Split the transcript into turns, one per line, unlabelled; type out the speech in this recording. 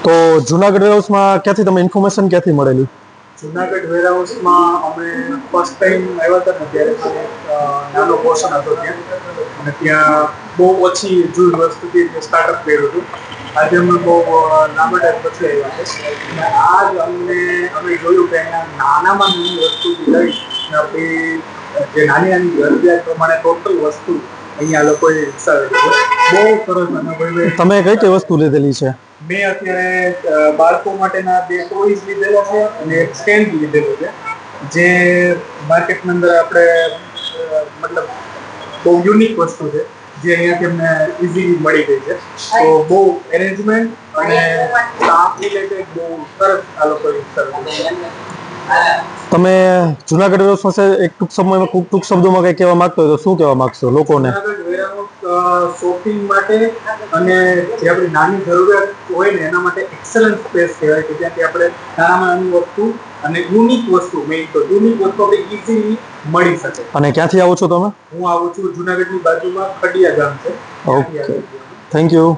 તો જુનાગઢ વેરહાઉસમાં ક્યાંથી તમે ઇન્ફોર્મેશન ક્યાંથી મળેલી?
જુનાગઢ વેરહાઉસમાં અમે ફર્સ્ટ ટાઈમ આવ્યા હતા ને ત્યારે મને નાનો પોર્શન હતો ત્યાં, અને ત્યાં બહુ ઓછી જૂજ વસ્તુથી સ્ટાર્ટઅપ કર્યું હતું. આજે અમે બહુ લાંબા ટાઈમ પછી આવ્યા છે, અને આજ અમે જોયું કે અહીંયા નાનામાં નાની વસ્તુથી લઈ આપણી જે નાની નાની જરૂરિયાત પ્રમાણે ટોટલ વસ્તુ અહીંયા લોકોએ વિકસાવેલી છે. બહુ સરસ અનુભવ.
તમે કઈ કઈ વસ્તુ લીધેલી છે?
મેં અત્યારે બાળકો માટેના 2 ટોયઝ લીધેલા છે અને એક સ્ટેન્ડ લીધેલું છે, જે માર્કેટની અંદર આપણે મતલબ બહુ યુનિક વસ્તુ છે, જે અહીંયાથી અમને ઇઝીલી મળી ગઈ છે. તો બહુ એરેન્જમેન્ટ અને સ્ટાફ રિલેટેડ બહુ સરસ આ લોકો વિકસાવેલું છે.
તમે જુનાગઢ વેરહાઉસ વિશે એક ટૂંક શબ્દોમાં કઈ કહેવા માંગતો હોય તો શું કહેવા માંગશો લોકોને?
જુનાગઢ વેરહાઉસ શોપિંગ માટે અને જે આપણી નાની જરૂરિયાત હોય ને એના માટે એક્સલન્ટ સ્પેસ કહેવાય, કે જ્યાંથી આપણે નાનામાં નાની વસ્તુ અને યુનિક વસ્તુ, મેઇન તો યુનિક વસ્તુ આપણે ઇઝીલી મળી શકે.
અને ક્યાંથી આવો છો તમે?
હું આવું છું જુનાગઢની બાજુમાં ખડિયા ગામ છે.
Okay, thank you.